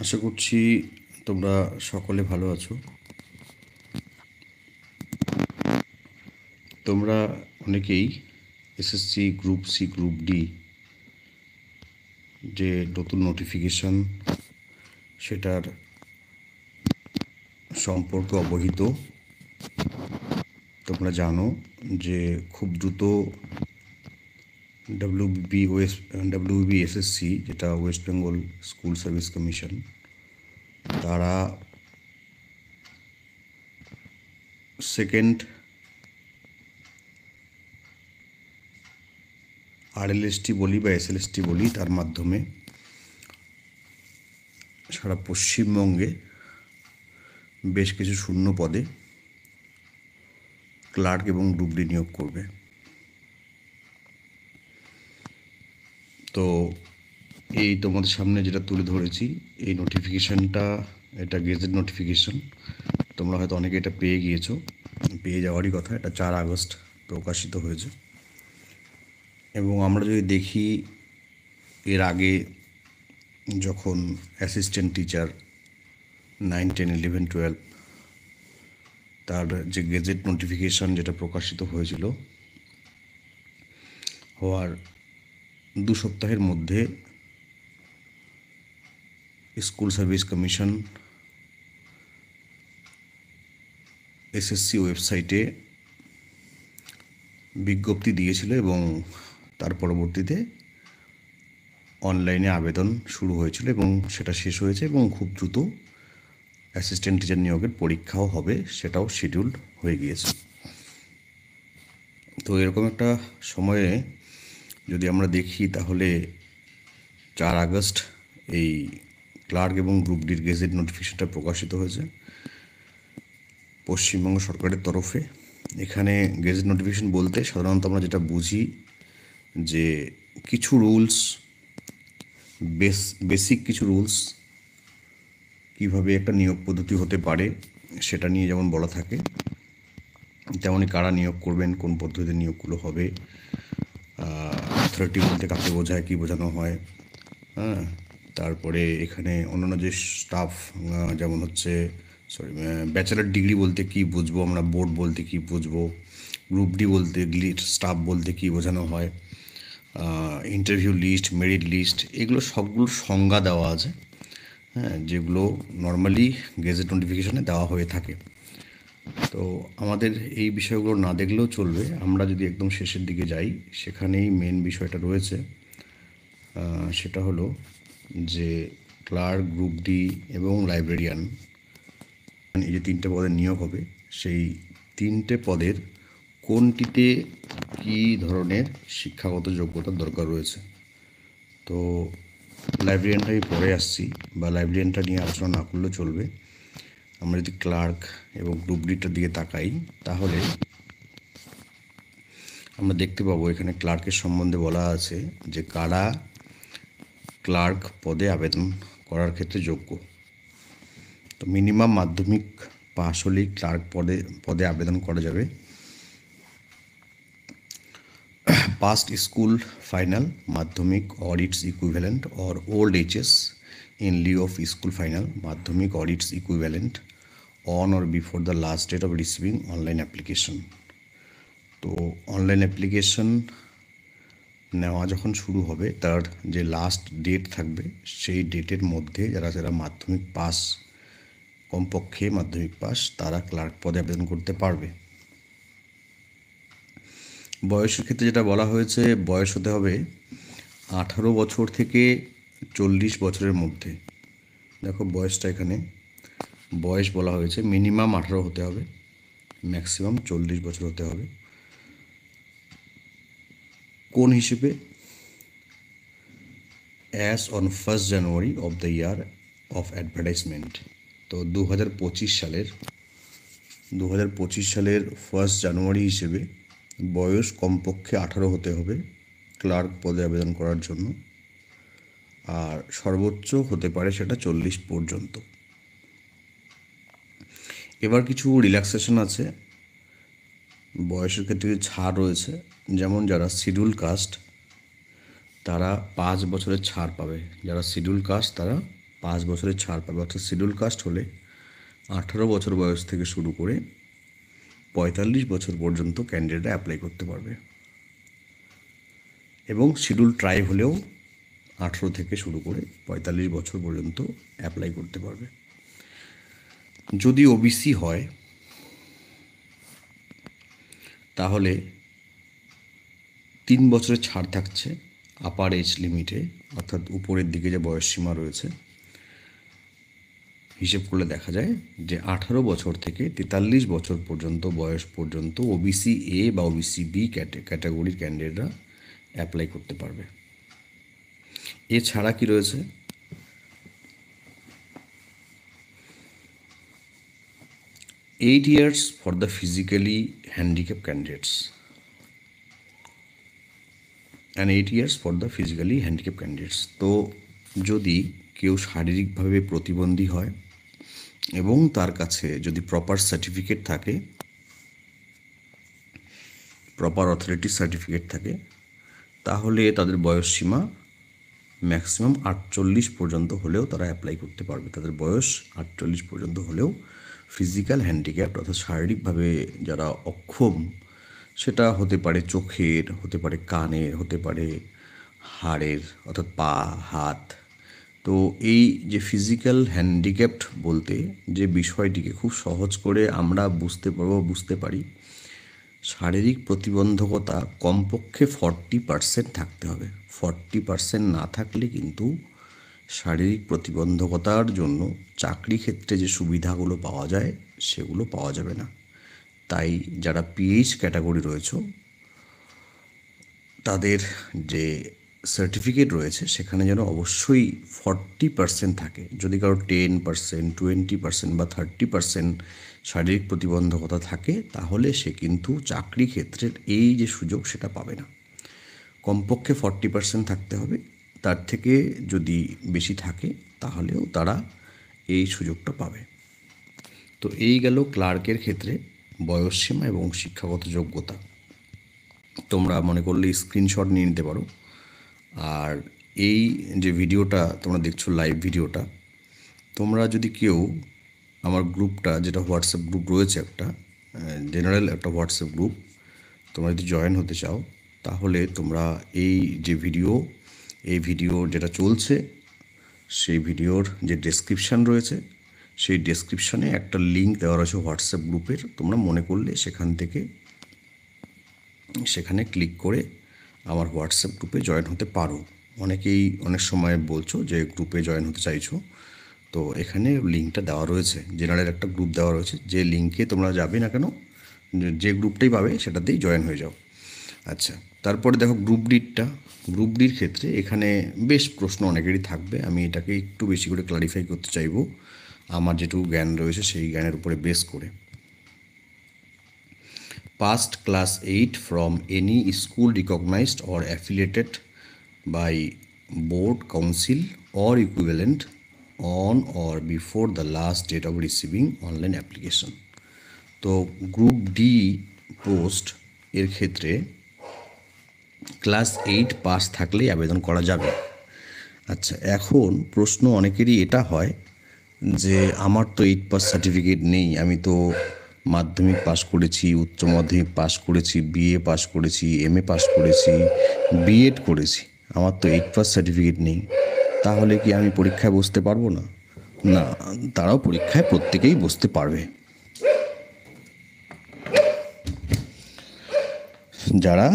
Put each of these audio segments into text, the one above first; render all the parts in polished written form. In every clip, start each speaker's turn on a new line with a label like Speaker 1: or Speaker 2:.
Speaker 1: আশা করছি তোমরা সকলে ভালো আছো। তোমরা অনেকেই SSC group C group D যে নতুন নোটিফিকেশন সেটার সম্পর্কে অবহিত। তোমরা জানো যে খুব দ্রুত ডাব্লিউবি এসএসসি, যেটা West Bengal school service commission, তারা সেকেন্ড আরএলএসটি বলি বা এসএলএসটি বলি, তার মাধ্যমে সারা পশ্চিমবঙ্গে বেশ কিছু শূন্য পদে ক্লার্ক এবং গ্রুপ ডি নিয়োগ করবে। তো এই তোমাদের সামনে যেটা তুলে ধরেছি, এই নোটিফিকেশানটা, এটা গেজেট নোটিফিকেশান। তোমরা হয়তো অনেকে এটা পেয়ে গিয়েছো, পেয়ে যাওয়ারই কথা। এটা 4 আগস্ট প্রকাশিত হয়েছে। এবং আমরা যদি দেখি, এর আগে যখন অ্যাসিস্ট্যান্ট টিচার 9, 10, 11, 12 তার যে গেজেট নোটিফিকেশান যেটা প্রকাশিত হয়েছিল, হওয়ার 2 সপ্তাহের মধ্যে স্কুল সার্ভিস কমিশন এসএসসি ওয়েবসাইটে বিজ্ঞপ্তি দিয়েছিল এবং তার পরবর্তীতে অনলাইনে আবেদন শুরু হয়েছিল এবং সেটা শেষ হয়েছে এবং খুব দ্রুত অ্যাসিস্ট্যান্ট টিচার নিয়োগের পরীক্ষাও হবে, সেটাও শিডিউলড হয়ে গিয়েছে। তো এরকম একটা সময়ে যদি আমরা দেখি, তাহলে 4 আগস্ট এই ক্লার্ক এবং গ্রুপ ডির গেজেট নোটিফিকেশনটা প্রকাশিত হয়েছে পশ্চিমবঙ্গ সরকারের তরফে। এখানে গেজেট নোটিফিকেশন বলতে সাধারণত আমরা যেটা বুঝি যে কিছু রুলস, বেসিক কিছু রুলস, কীভাবে একটা নিয়োগ পদ্ধতি হতে পারে সেটা নিয়ে যেমন বলা থাকে, তেমনই কারা নিয়োগ করবেন, কোন পদ্ধতিতে নিয়োগগুলো হবে, অথরিটি বলতে কাকে বোঝায়, কী বোঝানো হয়, হ্যাঁ। তারপরে এখানে অন্যান্য যে স্টাফ, যেমন হচ্ছে ব্যাচেলার ডিগ্রি বলতে কী বুঝবো আমরা, বোর্ড বলতে কী বুঝবো, গ্রুপ ডি বলতে স্টাফ বলতে কী বোঝানো হয়, ইন্টারভিউ লিস্ট, মেরিট লিস্ট, এগুলো সবগুলোর সংজ্ঞা দেওয়া আছে, হ্যাঁ, যেগুলো নর্মালি গেজেট নোটিফিকেশনে দেওয়া হয়ে থাকে। তো আমাদের এই বিষয়গুলো না দেখলেও চলবে। আমরা যদি একদম শেষের দিকে যাই, সেখানেই মেন বিষয়টা রয়েছে। সেটা হলো যে ক্লার্ক, গ্রুপ ডি এবং লাইব্রেরিয়ান, এই যে 3টে পদের নিয়োগ হবে, সেই 3টে পদের কোনটিতে কী ধরনের শিক্ষাগত যোগ্যতার দরকার রয়েছে। তো লাইব্রেরিয়ানটা আমি পরে আসছি, বা লাইব্রেরিয়ানটা নিয়ে আলোচনা না করলেও চলবে। আমরা যদি ক্লার্ক এবং গ্রুপ ডিটার দিকে তাকাই, তাহলে আমরা দেখতে পাবো এখানে ক্লার্কের সম্বন্ধে বলা আছে যে কারা ক্লার্ক পদে আবেদন করার ক্ষেত্রে যোগ্য। তো মিনিমাম মাধ্যমিক পাস হলেই ক্লার্ক পদে আবেদন করা যাবে। পাস্ট স্কুল ফাইনাল, মাধ্যমিক or its equivalent, or old HS in lieu of school final, মাধ্যমিক or its equivalent, on or before the last date of receiving online application। তো অনলাইন অ্যাপ্লিকেশন নেওয়া যখন শুরু হবে, তার যে লাস্ট ডেট থাকবে, সেই ডেটের মধ্যে যারা মাধ্যমিক পাস, কমপক্ষে মাধ্যমিক পাস, তারা ক্লার্ক পদে আবেদন করতে পারবে। বয়সের ক্ষেত্রে যেটা বলা হয়েছে, বয়স হতে হবে 18 বছর থেকে 40 বছরের মধ্যে। দেখো বয়সটা এখানে বয়স বলা হয়েছে, মিনিমাম 18 হতে হবে, ম্যাক্সিমাম 40 বছর হতে হবে। কোন হিসেবে? As on 1 January of the year of advertisement. তো 2025 সালের 1 জানুয়ারি হিসেবে বয়স কমপক্ষে 18 হতে হবে ক্লার্ক পদে আবেদন করার জন্য, আর সর্বোচ্চ হতে পারে সেটা 40 পর্যন্ত। এবার কিছু রিল্যাক্সেশন আছে, বয়সের ক্ষেত্রে ছাড় রয়েছে। যেমন যারা শিডিউল কাস্ট, তারা 5 বছরের ছাড় পাবে। যারা শিডিউল কাস্ট, তারা 5 বছরের ছাড় পাবে। অর্থাৎ শিডিউল কাস্ট হলে 18 বছর বয়স থেকে শুরু করে 45 বছর পর্যন্ত ক্যান্ডিডেটরা অ্যাপ্লাই করতে পারবে, এবং শিডিউল ট্রাইব হলেও 18 থেকে শুরু করে 45 বছর পর্যন্ত অ্যাপ্লাই করতে পারবে। যদি ওবিসি হয় তাহলে 3 বছরের ছাড় থাকছে আপার এজ লিমিটে, অর্থাৎ উপরের দিকে যে বয়সসীমা রয়েছে হিসেব করলে দেখা যায় যে 18 বছর থেকে 43 বছর পর্যন্ত বয়স পর্যন্ত ওবিসি এ বা ওবিসি বি ক্যাটাগরির ক্যান্ডিডেটরা অ্যাপ্লাই করতে পারবে। এছাড়া কি রয়েছে, 8 years for the physically handicapped candidates and 8 years for the physically handicapped candidates। তো যদি কেউ শারীরিকভাবে প্রতিবন্ধী হয় এবং তার কাছে যদি প্রপার সার্টিফিকেট থাকে, প্রপার অথরিটি সার্টিফিকেট থাকে, তাহলে তাদের বয়স সীমা ম্যাক্সিমাম 48 পর্যন্ত হলেও তারা অ্যাপ্লাই করতে পারবে। তাদের বয়স 48 পর্যন্ত হলেও ফিজিক্যাল হ্যান্ডিক্যাপ অর্থাৎ শারীরিকভাবে যারা অক্ষম, সেটা হতে পারে চোখের, হতে পারে কানের, হতে পারে হাড়ের অর্থাৎ পা, হাত। তো এই যে ফিজিক্যাল হ্যান্ডিক্যাপড বলতে যে বিষয়টিকে খুব সহজ করে আমরা বুঝতে পারি, শারীরিক প্রতিবন্ধকতা কমপক্ষে 40% থাকতে হবে। 40% না থাকলে কিন্তু শারীরিক প্রতিবন্ধকতার জন্য চাকরি ক্ষেত্রে যে সুবিধাগুলো পাওয়া যায় সেগুলো পাওয়া যাবে না। তাই যারা পিএইচ ক্যাটাগরি রয়েছে তাদের যে সার্টিফিকেট রয়েছে সেখানে যেন অবশ্যই 40% থাকে। যদি কারো 10%, 20% বা 30% শারীরিক প্রতিবন্ধকতা থাকে তাহলে সে কিন্তু চাকরি ক্ষেত্রের এই যে সুযোগ সেটা পাবে না। কমপক্ষে 40% থাকতে হবে, তার থেকে যদি বেশি থাকে তাহলেও তারা এই সুযোগটা পাবে। তো এই গেল ক্লার্কের ক্ষেত্রে বয়সসীমা এবং শিক্ষাগত যোগ্যতা। তোমরা মনে করলে স্ক্রিনশট নিয়ে নিতে পারো। আর এই যে ভিডিওটা তোমরা দেখছো, লাইভ ভিডিওটা, তোমরা যদি কেউ আমার গ্রুপটা, যেটা হোয়াটসঅ্যাপ গ্রুপ রয়েছে একটা জেনারেল একটা হোয়াটসঅ্যাপ গ্রুপ, তোমরা যদি জয়েন হতে চাও তাহলে তোমরা এই যে এই ভিডিও যেটা চলছে সেই ভিডিওর যে ডেসক্রিপশান রয়েছে সেই ডেসক্রিপশানে একটা লিঙ্ক দেওয়া রয়েছে হোয়াটসঅ্যাপ গ্রুপের। তোমরা মনে করলে সেখানে ক্লিক করে আমার হোয়াটসঅ্যাপ গ্রুপে জয়েন হতে পারো। অনেকেই অনেক সময় বলছো যে গ্রুপে জয়েন হতে চাইছো, তো এখানে লিঙ্কটা দেওয়া রয়েছে, জেনারেল একটা গ্রুপ দেওয়া রয়েছে। যে লিঙ্কে তোমরা যাবে না কেন, যে গ্রুপটাই পাবে সেটাতেই জয়েন হয়ে যাও। আচ্ছা, তারপরে দেখো গ্রুপ ডির ক্ষেত্রে এখানে বেশ প্রশ্ন অনেকেরই থাকবে। আমি এটাকে একটু বেশি করে ক্লারিফাই করতে চাইবো আমার যেটুকু জ্ঞান রয়েছে সেই জ্ঞানের উপরে বেস করে। Passed class 8 from any school recognized or affiliated by board, council or equivalent on or before the last date of receiving online application। তো গ্রুপ ডি পোস্ট এর ক্ষেত্রে ক্লাস 8 পাস থাকলেই আবেদন করা যাবে। আচ্ছা, এখন প্রশ্ন অনেকেরই এটা হয় যে আমার তো 8 পাস সার্টিফিকেট নেই, আমি তো মাধ্যমিক পাস করেছি, উচ্চ মাধ্যমিক পাস করেছি, বিএ পাস করেছি, এমএ পাস করেছি, বিএড করেছি, আমার তো 8 পাস সার্টিফিকেট নেই, তাহলে কি আমি পরীক্ষায় বসতে পারবো না? না, তারাও পরীক্ষায় প্রত্যেকেই বসতে পারবে। যারা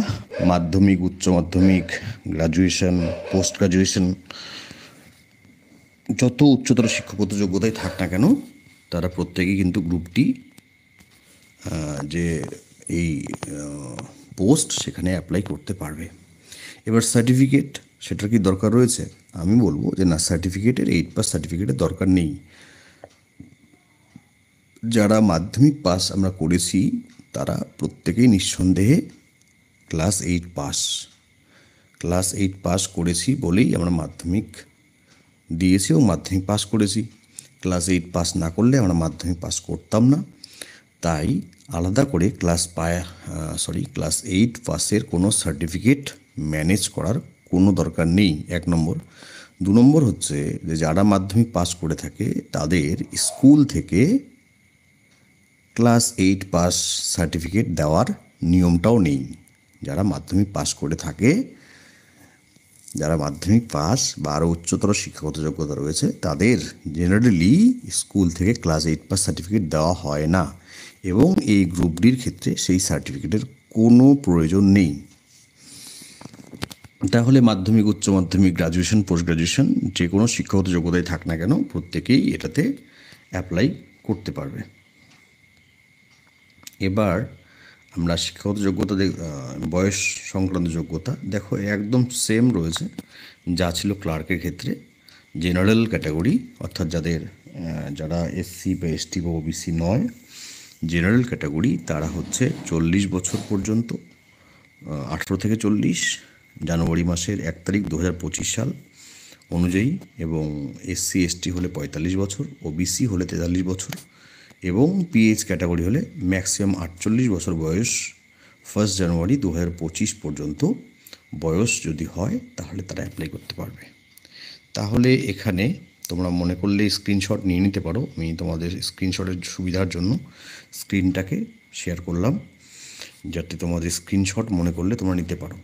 Speaker 1: মাধ্যমিক, উচ্চ মাধ্যমিক, গ্রাজুয়েশন, পোস্ট গ্রাজুয়েশন, যত উচ্চতর শিক্ষাগত যোগ্যতায় থাক না কেন, তারা প্রত্যেকেই কিন্তু গ্রুপটি যে এই পোস্ট সেখানে অ্যাপ্লাই করতে পারবে। এবার সার্টিফিকেট, সেটার কি দরকার রয়েছে? আমি বলবো যে না, সার্টিফিকেটের 8 পাস সার্টিফিকেটের দরকার নেই। যারা মাধ্যমিক পাস আমরা করেছি তারা প্রত্যেকেই নিঃসন্দেহে ক্লাস 8 পাস করেছি বলেই আমরা মাধ্যমিক দিয়েছি এবং মাধ্যমিক পাস করেছি। ক্লাস 8 পাস না করলে আমরা মাধ্যমিক পাস করতাম না। তাই আলাদা করে ক্লাস 8 পাসের কোনো সার্টিফিকেট ম্যানেজ করার কোনো দরকার নেই, 1 নম্বর। 2 নম্বর হচ্ছে যে যারা মাধ্যমিক পাস করে থাকে তাদের স্কুল থেকে ক্লাস 8 পাস সার্টিফিকেট দেওয়ার নিয়মটাও নেই। যারা মাধ্যমিক পাস করে থাকে, যারা মাধ্যমিক পাস বা আরও উচ্চতর শিক্ষাগত যোগ্যতা রয়েছে, তাদের জেনারেলি স্কুল থেকে ক্লাস 8 পাস সার্টিফিকেট দেওয়া হয় না, এবং এই গ্রুপ ডির ক্ষেত্রে সেই সার্টিফিকেটের কোনো প্রয়োজন নেই। তাহলে মাধ্যমিক, উচ্চ মাধ্যমিক, গ্রাজুয়েশন, পোস্ট গ্রাজুয়েশন যে কোনো শিক্ষাগত যোগ্যতায় থাক না কেন, প্রত্যেকেই এটাতে অ্যাপ্লাই করতে পারবে। এবার আমরা শিক্ষাগত যোগ্যতা বয়স সংক্রান্ত যোগ্যতা দেখো একদম সেম রয়েছে যা ছিল ক্লার্কের ক্ষেত্রে। জেনারেল ক্যাটাগরি অর্থাৎ যারা এসসি বা এসটি বা ওবিসি নয়, জেনারেল ক্যাটাগরি তারা হচ্ছে 40 বছর পর্যন্ত, 18 থেকে 40 জানুয়ারি মাসের 1 তারিখ 2025 সাল অনুযায়ী, এবং এসসি এসটি হলে 45 বছর, ওবিসি হলে 43 বছর, এবং পিএইচ ক্যাটাগরি হলে ম্যাক্সিমাম 48 বছর বয়স 1 জানুয়ারি 2025 পর্যন্ত বয়স যদি হয় তাহলে তারা অ্যাপ্লাই করতে পারবে। তাহলে এখানে তোমরা মনে করলে স্ক্রিনশট নিয়ে নিতে পারো। আমি তোমাদের স্ক্রিনশটের সুবিধার জন্য স্ক্রিনটাকে শেয়ার করলাম, যাতে তোমাদের স্ক্রিনশট মনে করলে তোমরা নিতে পারো।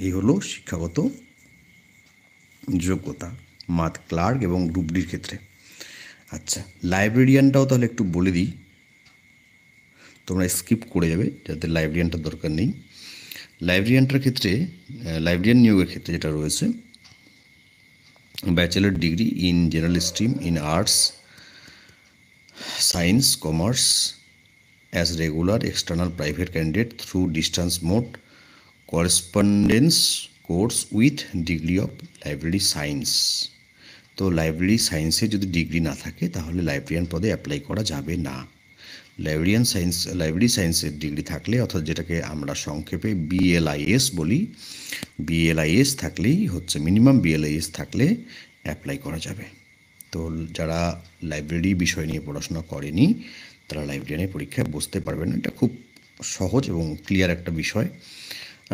Speaker 1: এই হলো শিক্ষাগত যোগ্যতা ক্লার্ক এবং গ্রুপ ডির ক্ষেত্রে। আচ্ছা, লাইব্রেরিয়ানটাও তাহলে একটু বলে দিই, তোমরা স্কিপ করে যাবে যাতে লাইব্রেরিয়ানটার দরকার নেই। লাইব্রেরিয়ানটার ক্ষেত্রে, লাইব্রেরিয়ান নিয়োগের ক্ষেত্রে যেটা রয়েছে, bachelor degree in general stream in arts, science, commerce as regular external private candidate through distance mode correspondence course with degree of library science। তো লাইব্রেরি সায়েন্সে যদি ডিগ্রি না থাকে তাহলে লাইব্রেরিয়ান পদে অ্যাপ্লাই করা যাবে না। লাইব্রেরি সায়েন্সের ডিগ্রি থাকলে, অর্থাৎ যেটাকে আমরা সংক্ষেপে বিএলআইএস বলি, বিএলআইএস থাকলেই হচ্ছে, মিনিমাম বিএলআইএস থাকলে অ্যাপ্লাই করা যাবে। তো যারা লাইব্রেরি বিষয় নিয়ে পড়াশোনা করেনি তারা লাইব্রেরিয়ানের পরীক্ষায় বসতে পারবে না। এটা খুব সহজ এবং ক্লিয়ার একটা বিষয়।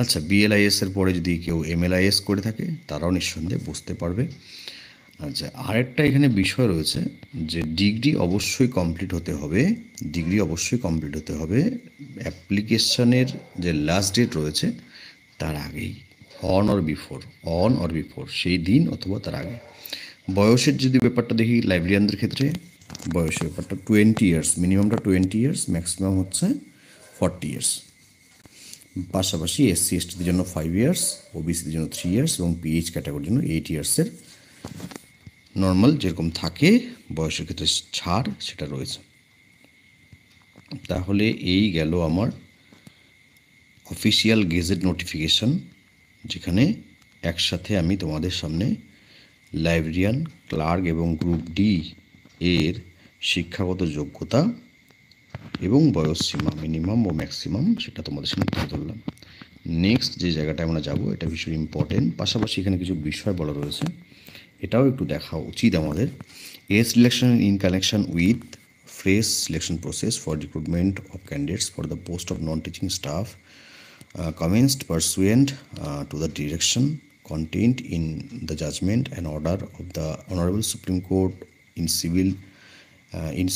Speaker 1: আচ্ছা, বিএলআইএসের পরে যদি কেউ এমএলআইএস করে থাকে তারাও নিঃসন্দেহে বসতে পারবে। আচ্ছা, আরেকটা এখানে বিষয় রয়েছে যে ডিগ্রি অবশ্যই কমপ্লিট হতে হবে, ডিগ্রি অবশ্যই কমপ্লিট হতে হবে অ্যাপ্লিকেশনের যে লাস্ট ডেট রয়েছে তার আগেই, অন অর বিফোর সেই দিন অথবা তার আগে। বয়সের যদি ব্যাপারটা দেখি লাইব্রেরিয়ানদের ক্ষেত্রে, বয়সের ব্যাপারটা 20 ইয়ার্স, মিনিমামটা 20 ইয়ার্স, ম্যাক্সিমাম হচ্ছে 40 ইয়ার্স। পাশাপাশি এসসি এসটিদের জন্য 5 ইয়ার্স, ওবিসিদের জন্য 3 ইয়ার্স এবং পিএইচ ক্যাটাগরির জন্য 8 ইয়ার্সের নর্মাল যেরকম থাকে বয়সের ক্ষেত্রে ছাড় সেটা রয়েছে। তাহলে এই গেল আমার অফিসিয়াল গেজেট নোটিফিকেশন, যেখানে একসাথে আমি তোমাদের সামনে লাইব্রেরিয়ান, ক্লার্ক এবং গ্রুপ ডি এর শিক্ষাগত যোগ্যতা এবং বয়স সীমা মিনিমাম ও ম্যাক্সিমাম সেটা তোমাদের সামনে তুলে ধরলাম। নেক্সট যে জায়গাটা আমরা যাব এটা ভীষণ ইম্পর্টেন্ট, পাশাপাশি এখানে কিছু বিষয় বলা রয়েছে, এটাও একটু দেখা উচিত আমাদের। Age selection in connection with fresh selection process for recruitment of candidates for the post of non teaching staff commenced pursuant to the direction contained in the judgment and order of the Honorable Supreme Court in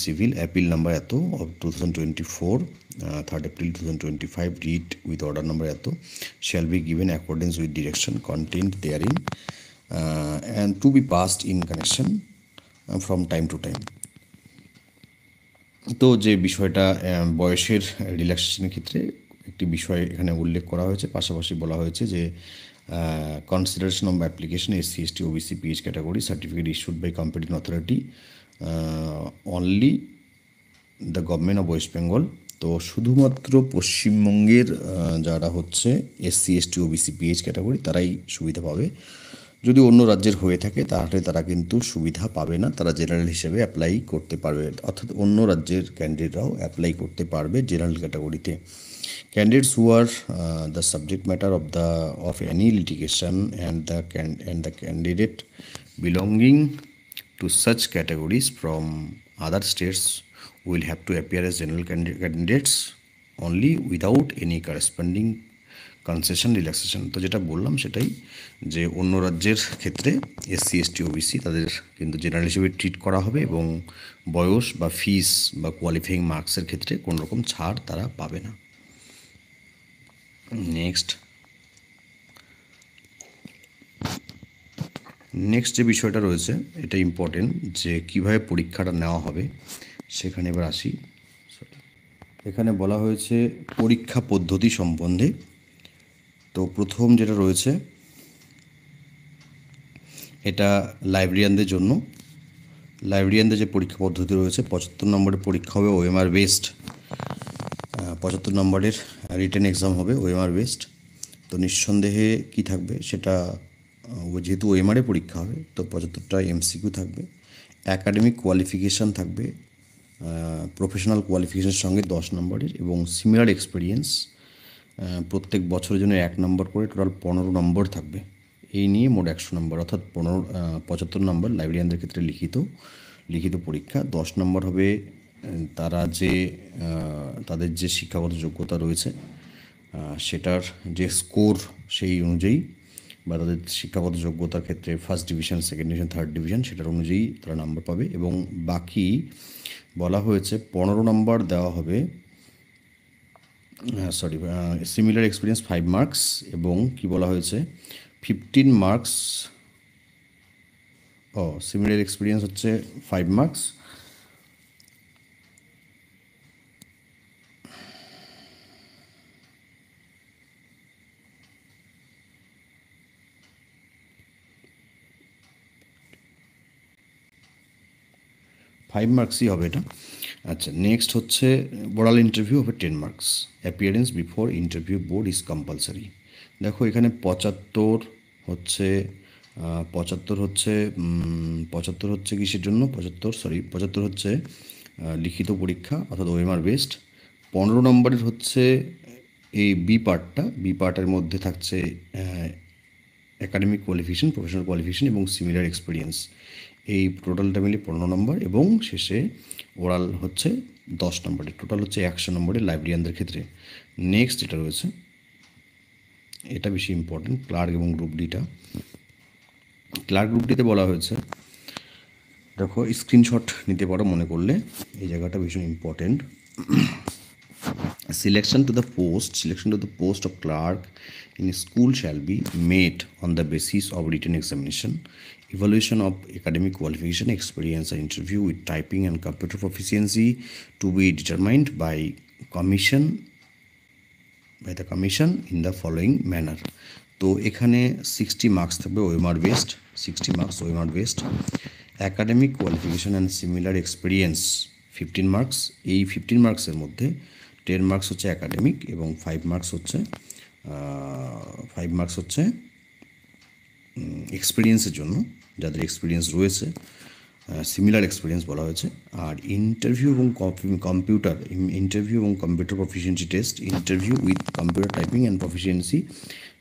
Speaker 1: civil appeal number এতো of 2024, 3rd April 2025, read with order number এতো shall be given accordance with direction contained therein and to be passed in connection from time to time। তো যে বিষয়টা বয়সের রিল্যাক্সেশনের ক্ষেত্রে একটি বিষয় এখানে উল্লেখ করা হয়েছে, পাশাপাশি বলা হয়েছে যে consideration of application SC ST OBC PH category certificate issued by competent authority only the government of West Bengal. তো শুধুমাত্র পশ্চিমবঙ্গের যারা হচ্ছে SC ST OBC PH category তারাই সুবিধা পাবে। যদি অন্য রাজ্যের হয়ে থাকে তাহলে তারা কিন্তু সুবিধা পাবে না, তারা জেনারেল হিসেবে অ্যাপ্লাই করতে পারবে, অর্থাৎ অন্য রাজ্যের ক্যান্ডিডেটরাও অ্যাপ্লাই করতে পারবে জেনারেল ক্যাটাগরিতে। Candidates who are the subject matter of any litigation and the candidate belonging to such categories from other states will have to appear as general candidates only without any corresponding concession, relaxation. তো যেটা বললাম সেটাই, যে অন্য রাজ্যের ক্ষেত্রে SC ST OBC তাদের কিন্তু জেনারেল হিসেবে ট্রিট করা হবে, এবং বয়স বা ফিস বা কোয়ালিফাইং মার্কসের ক্ষেত্রে কোনো রকম ছাড় তারা পাবে না। নেক্সট যে বিষয়টা রয়েছে এটা ইম্পর্টেন্ট, যে কিভাবে পরীক্ষাটা নেওয়া হবে সেখানে এবার আসি। এখানে বলা হয়েছে পরীক্ষা পদ্ধতি সম্বন্ধে। তো প্রথম যেটা রয়েছে এটা লাইব্রেরিয়ানদের জন্য। লাইব্রেরিয়ানদের যে পরীক্ষা পদ্ধতি রয়েছে, 75 নম্বরের পরীক্ষা হবে ওএমআর বেসড, 75 নম্বরের রিটেন এক্সাম হবে ওএমআর বেসড। তো নিঃসন্দেহে কি থাকবে সেটা, যেহেতু ওএমআরে পরীক্ষা হবে তো 75টা এমসিকিউ থাকবে, অ্যাকাডেমিক কোয়ালিফিকেশান থাকবে, প্রফেশনাল কোয়ালিফিকেশানের সঙ্গে 10 নম্বরের, এবং সিমিলার এক্সপিরিয়েন্স প্রত্যেক বছরের জন্য 1 নম্বর করে, টোটাল 15 নম্বর থাকবে। এই নিয়ে মোট 100 নম্বর, অর্থাৎ 75 নম্বর লাইব্রেরিয়ানদের ক্ষেত্রে লিখিত পরীক্ষা। 10 নম্বর হবে তাদের যে শিক্ষাগত যোগ্যতা রয়েছে সেটার যে স্কোর সেই অনুযায়ী, বা তাদের শিক্ষাগত যোগ্যতার ক্ষেত্রে first division, second division, third division সেটার অনুযায়ী তারা নাম্বার পাবে। এবং বাকি বলা হয়েছে 15 নম্বর দেওয়া হবে, সিমিলার এক্সপিরিয়েন্স 5 মার্কস, এবং কি বলা হয়েছে 15 মার্কস, সিমিলার এক্সপিরিয়েন্স হচ্ছে 5 মার্কস, মার্কসই হবে এটা। আচ্ছা, নেক্সট হচ্ছে ওরাল ইন্টারভিউ হবে 10 marks. Appearance before interview board is compulsory. দেখো এখানে 75 হচ্ছে 75 হচ্ছে কিসের জন্য, 75 হচ্ছে লিখিত পরীক্ষা অর্থাৎ ওএমআর বেসড। 15 নম্বরের হচ্ছে এই বি পার্টের মধ্যে থাকছে অ্যাকাডেমিক কোয়ালিফিকেশন, প্রফেশনাল কোয়ালিফিকেশন এবং সিমিলার এক্সপিরিয়েন্স। এই টোটালটা মিলে 15 নম্বর, এবং শেষে ওরাল হচ্ছে 10 নম্বরের। টোটাল হচ্ছে 100 নম্বরের লাইব্রেরিয়ানদের ক্ষেত্রে। নেক্সট যেটা রয়েছে এটা বেশি ইম্পর্টেন্ট, ক্লার্ক এবং গ্রুপ ডিটা। ক্লার্ক গ্রুপ ডিতে বলা হয়েছে, দেখো স্ক্রিনশট নিতে পারো মনে করলে, এই জায়গাটা ভীষণ important. Selection to the post of clerk in a school shall be made on the basis of written examination, evaluation of academic qualification, experience, and interview with typing and computer proficiency to be determined by the commission in the following manner. তো এখানে 60 marks থাকবে OMR based, 60 marks OMR based. Academic qualification and similar experience 15 marks. এই 15 মার্কসের মধ্যে 10 marks হচ্ছে academic, এবং 5 marks হচ্ছে এক্সপিরিয়েন্সের জন্য, যাদের এক্সপিরিয়েন্স রয়েছে, সিমিলার এক্সপিরিয়েন্স বলা হয়েছে। আর ইন্টারভিউ এবং computer proficiency test, interview with computer typing and proficiency,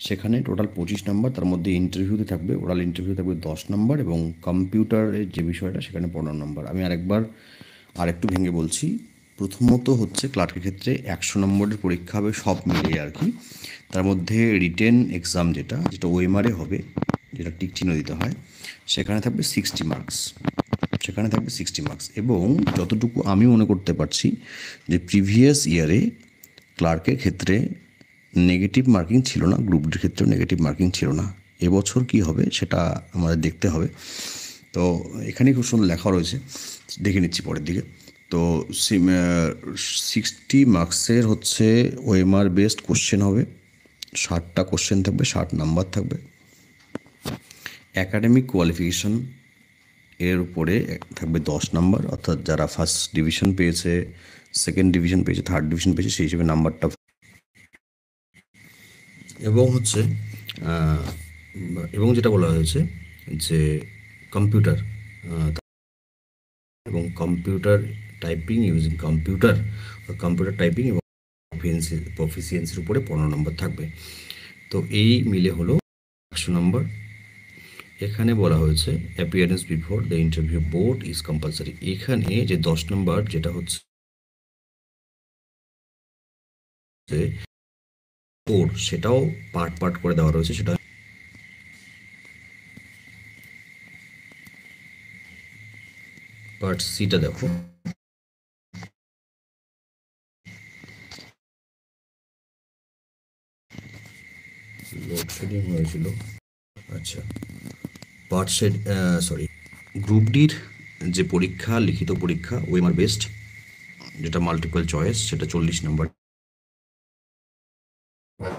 Speaker 1: সেখানে টোটাল 25 নম্বর। তার মধ্যে ইন্টারভিউতে থাকবে, ওরাল ইন্টারভিউ থাকবে 10 নম্বর, এবং কম্পিউটারের যে বিষয়টা সেখানে 15 নম্বর। আমি আরেকটু ভেঙে বলছি। প্রথমত হচ্ছে ক্লার্কের ক্ষেত্রে 100 নম্বরের পরীক্ষা হবে সব মিলিয়ে আর কি। তার মধ্যে রিটেন এক্সাম যেটা ওএমআরে হবে, যেটা টিক চিহ্ন দিতে হয়, সেখানে থাকবে 60 মার্কস, এবং যতটুকু আমি মনে করতে পারছি যে প্রিভিয়াস ইয়ারে ক্লার্কের ক্ষেত্রে নেগেটিভ মার্কিং ছিল না, গ্রুপ ডির ক্ষেত্রেও নেগেটিভ মার্কিং ছিল না। এবছর কি হবে সেটা আমাদের দেখতে হবে। তো এখানে খুব সুন্দর লেখা রয়েছে, দেখে নিচ্ছি পরের দিকে। তো 60 মার্কসের হচ্ছে ওএমআর বেসড কোশ্চেন হবে, 60টা কোশ্চেন থাকবে, 60 নাম্বার থাকবে। অ্যাকাডেমিক কোয়ালিফিকেশন এর উপরে থাকবে 10 নাম্বার, অর্থাৎ যারা ফার্স্ট ডিভিশন পেয়েছে, সেকেন্ড ডিভিশন পেয়েছে, থার্ড ডিভিশন পেয়েছে, সেই হিসেবে নাম্বারটা। এবং যেটা বলা হয়েছে যে computer typing using computer typing এবং প্রফিসিয়েন্সির উপরে 15 নম্বর থাকবে। তো এই মিলে হলো 100 নম্বর। এখানে বলা হয়েছে appearance before the interview board is compulsory. এখানে যে 10 নম্বর যেটা হচ্ছে স্কোর সেটাও পার্ট পার্ট করে দেওয়া রয়েছে। সেটা পার্ট সিটা দেখো, লোডশেডিং হয়েছিল। আচ্ছা, পার্ট সেট, সরি, গ্রুপ ডির যে পরীক্ষা, লিখিত পরীক্ষা ওএমআর বেস্ট, যেটা মাল্টিপল চয়েস, সেটা 40 নম্বর,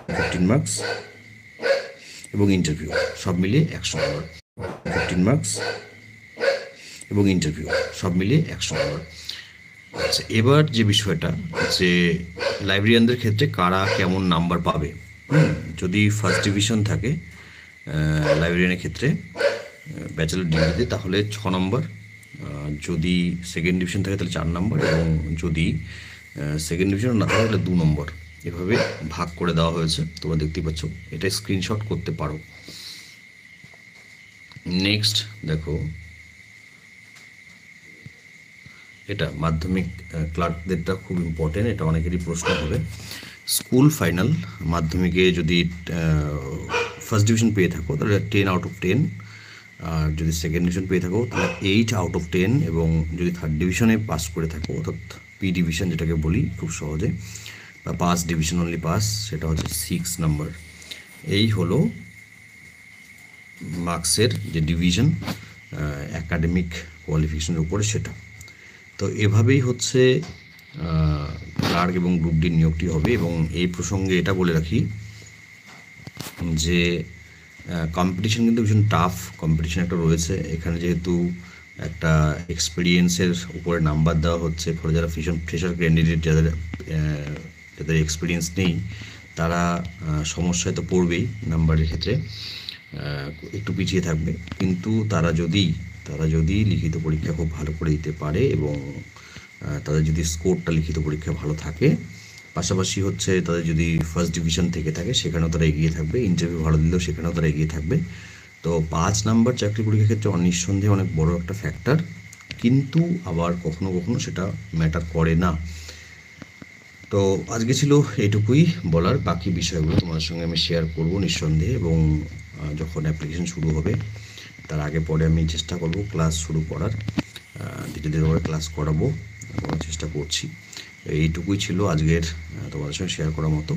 Speaker 1: 15 মার্কস, এবং ইন্টারভিউ সব মিলিয়ে 100 নম্বর। 15 মার্কস এবং ইন্টারভিউ সব মিলিয়ে 100 নম্বর। আচ্ছা, এবার যে বিষয়টা, যে লাইব্রেরিয়ানদের ক্ষেত্রে কারা কেমন নাম্বার পাবে। যদি ফার্স্ট ডিভিশন থাকে লাইব্রেরিয়ানের ক্ষেত্রে ব্যাচেলর ডিগ্রিতে, তাহলে 6 নম্বর। যদি সেকেন্ড ডিভিশন থাকে তাহলে 4 নম্বর, এবং যদি সেকেন্ড ডিভিশন না থাকে তাহলে 2 নম্বর। এভাবে ভাগ করে দেওয়া হয়েছে, তোমরা দেখতেই পাচ্ছ। এটা স্ক্রিনশট করতে পারো। নেক্সট দেখো, এটা মাধ্যমিক ক্লার্কদেরটা খুব ইম্পর্টেন্ট, এটা অনেকেরই প্রশ্ন হবে। স্কুল ফাইনাল মাধ্যমিকে যদি ফার্স্ট ডিভিশন পেয়ে থাকো তাহলে 10 আউট অফ 10, আর যদি সেকেন্ড ডিভিশন পেয়ে থাকো তাহলে 8 আউট অফ 10, এবং যদি থার্ড ডিভিশনে পাস করে থাকো, অর্থাৎ পি ডিভিশন যেটাকে বলি খুব সহজে, বা পাস ডিভিশন অনলি পাস, সেটা হচ্ছে 6 নম্বর। এই হলো মার্কসের যে ডিভিশন অ্যাকাডেমিক কোয়ালিফিকেশনের উপরে, সেটা। তো এভাবেই হচ্ছে ক্লার্ক এবং গ্রুপ ডি নিয়োগটি হবে। এবং এই প্রসঙ্গে এটা বলে রাখি যে কম্পিটিশন কিন্তু ভীষণ টাফ কম্পিটিশন একটা রয়েছে এখানে, যেহেতু একটা এক্সপিরিয়েন্সের উপরে নাম্বার দেওয়া হচ্ছে, ফলে যারা ফ্রেশার ক্যান্ডিডেট, যাদের এক্সপিরিয়েন্স নেই, তারা সমস্যায় তো পড়বেই নাম্বারের ক্ষেত্রে, একটু পিছিয়ে থাকবে। কিন্তু তারা যদি লিখিত পরীক্ষা খুব ভালো করে দিতে পারে, এবং তাদের যদি স্কোরটা লিখিত পরীক্ষায় ভালো থাকে, পাশাপাশি হচ্ছে তাদের যদি ফার্স্ট ডিভিশন থেকে থাকে, সেখানেও তারা এগিয়ে থাকবে। ইন্টারভিউ ভালো দিলেও সেখানেও তারা এগিয়ে থাকবে। তো 5 নাম্বার চাকরি পরীক্ষার ক্ষেত্রে নিঃসন্দেহে অনেক বড় একটা ফ্যাক্টর, কিন্তু আবার কখনো কখনো সেটা ম্যাটার করে না। তো আজকে ছিল এইটুকুই বলার। বাকি বিষয়গুলো তোমাদের সঙ্গে আমি শেয়ার করব নিঃসন্দেহে, এবং যখন অ্যাপ্লিকেশন শুরু হবে তার আগে পরে আমি চেষ্টা করব ক্লাস শুরু করার, ধীরে ধীরে করে ক্লাস করাবো, চেষ্টা করছি। এইটুকুই ছিল আজকের তোমাদের সঙ্গে শেয়ার করার মতো।